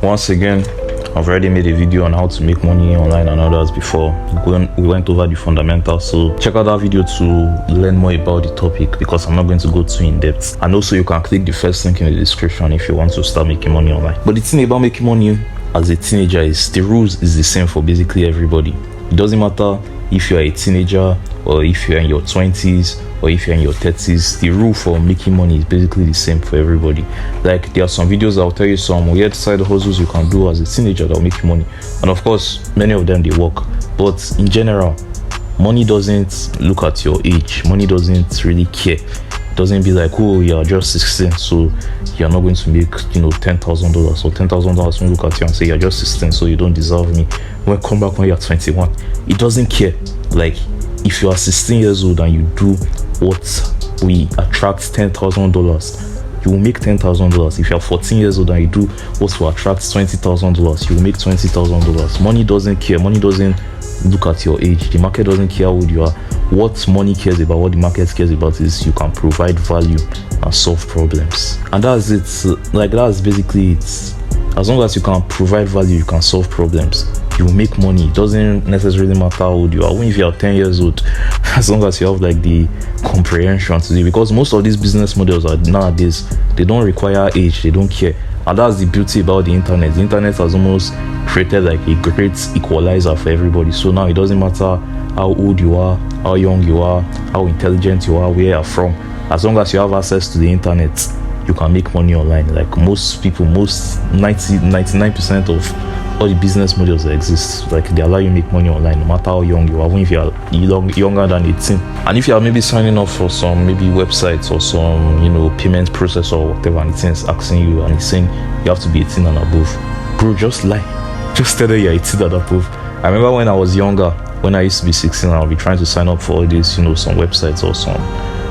Once again, I've already made a video on how to make money online and others before. We went over the fundamentals, so check out that video to learn more about the topic, because I'm not going to go too in depth. And also, you can click the first link in the description if you want to start making money online. But the thing about making money as a teenager is the rules is the same for basically everybody. It doesn't matter if you're a teenager or if you're in your 20s or if you're in your 30s. The rule for making money is basically the same for everybody. Like, there are some videos I'll tell you some weird side hustles you can do as a teenager that will make you money, and of course many of them they work. But in general, money doesn't look at your age. Money doesn't really care. It doesn't be like, oh, you're just 16, so you're not going to make $10,000, or $10,000 when look at you and say you're just 16, so you don't deserve me. When come back when you're 21, it doesn't care. Like, if you are 16 years old and you do what we attract $10,000, you will make $10,000. If you're 14 years old and you do what will attract $20,000, you will make $20,000. Money doesn't care. Money doesn't look at your age. The market doesn't care how old you are. What money cares about, what the market cares about, is you can provide value and solve problems. And that's it. Like, that's basically it. As long as you can provide value, you can solve problems, you will make money. It doesn't necessarily matter how old you are. Even if you are 10 years old, as long as you have like the comprehension to do, because most of these business models are nowadays, they don't require age, they don't care. And that's the beauty about the internet. The internet has almost created like a great equalizer for everybody. So now it doesn't matter how old you are, how young you are, how intelligent you are, where you're from. As long as you have access to the internet, you can make money online. Like, most people, 99% of all the business models that exist, like, they allow you to make money online no matter how young you are, even if you are younger than 18. And if you are maybe signing up for some maybe websites or some payment process or whatever, and it's asking you and it's saying you have to be 18 and above, bro, just lie. Just tell them you're 18 and above. I remember when I was younger, when I used to be 16, I'll be trying to sign up for all these some websites or some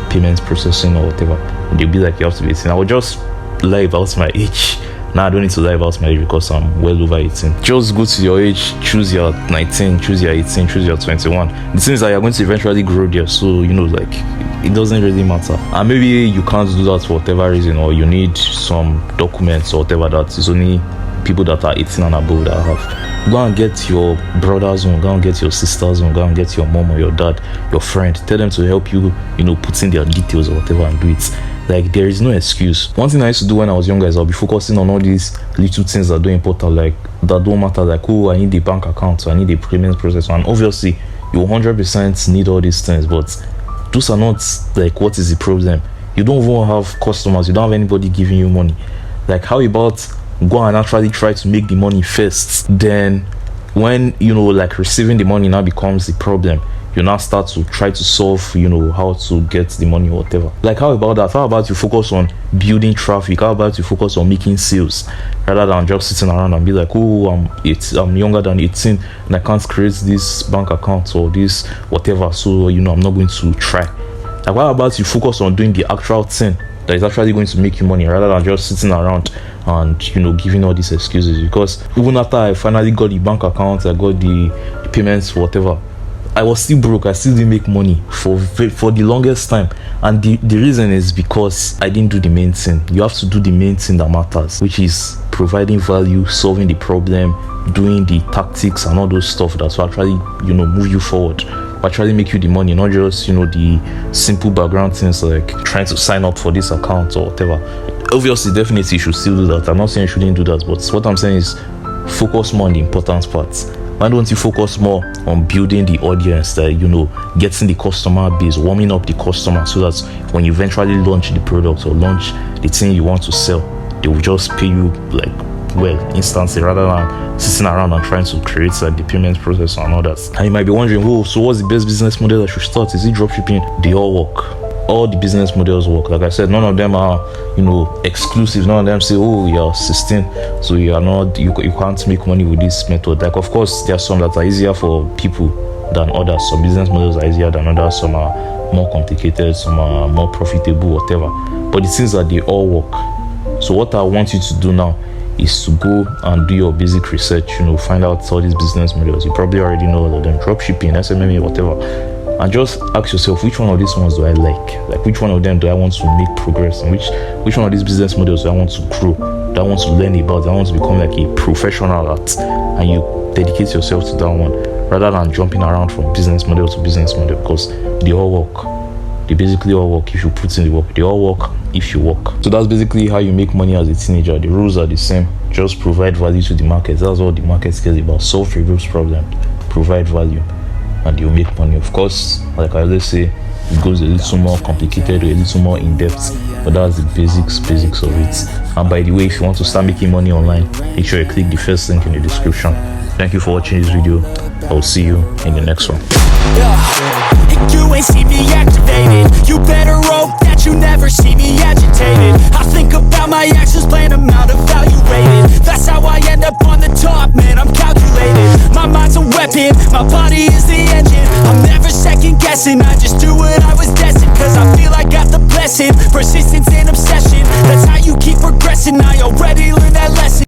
payments processing or whatever, and they'll be like, you have to be 18. I would just lie about my age. Now I don't need to lie about my age because I'm well over 18. Just go to your age, choose your 19, choose your 18, choose your 21. The thing is that you're going to eventually grow there, so like, it doesn't really matter. And maybe you can't do that for whatever reason, or you need some documents or whatever, that is only people that are 18 and above that have. Go and get your brother's own, go and get your sister's own, go and get your mom or your dad, your friend. Tell them to help you, put in their details or whatever and do it. Like, there is no excuse. One thing I used to do when I was younger is I'll be focusing on all these little things that don't important, like, that don't matter. Like, oh, I need a bank account, so I need a payment process. And obviously, you 100% need all these things, but those are not, like, what is the problem? You don't even have customers. You don't have anybody giving you money. Like, how about go and actually try to make the money first? Then when like, receiving the money now becomes the problem, you now start to try to solve how to get the money or whatever. Like, how about that? How about you focus on building traffic? How about you focus on making sales, rather than just sitting around and be like, oh, I'm younger than 18 and I can't create this bank account or this whatever, so I'm not going to try. Like, how about you focus on doing the actual thing that is actually going to make you money, rather than just sitting around and giving all these excuses? Because even after I finally got the bank account, I got the payments, whatever, I was still broke. I still didn't make money for the longest time. And the reason is because I didn't do the main thing. You have to do the main thing that matters, which is providing value, solving the problem, doing the tactics and all those stuff that will actually move you forward, actually make you the money, not just the simple background things like trying to sign up for this account or whatever. Obviously, definitely you should still do that. I'm not saying you shouldn't do that, but what I'm saying is focus more on the important parts. Why don't you focus more on building the audience, that getting the customer base, warming up the customer, so that when you eventually launch the product or launch the thing you want to sell, they will just pay you like, well, instantly, rather than sitting around and trying to create like the payment process and all that. And you might be wondering, oh, so what's the best business model I should start? Is it dropshipping? They all work. All the business models work. Like I said, none of them are exclusive. None of them say, oh, you're 16, so you can't make money with this method. Like, of course, there are some that are easier for people than others. Some business models are easier than others. Some are more complicated, some are more profitable, whatever. But the things that they all work. So what I want you to do now is to go and do your basic research, find out all these business models. You probably already know all of them: dropshipping, SMMA, whatever. and just ask yourself, which one of these ones do I like which one of them do I want to make progress, and which one of these business models do I want to grow, do I want to learn about, do I want to become like a professional at, and you dedicate yourself to that one rather than jumping around from business model to business model, because they all work. They basically all work if you put in the work. They all work if you work. So that's basically how you make money as a teenager. The rules are the same. Just provide value to the market. That's what the market cares about. Solve reduce problems, provide value, and you'll make money. Of course, like I always say, it goes a little more complicated or a little more in depth, but that's the basics of it. And by the way, if you want to start making money online, make sure you click the first link in the description. Thank you for watching this video. I'll see you in the next one. You ain't see me activated. You better hope that you never see me agitated. I think about my actions, plan them out, evaluated.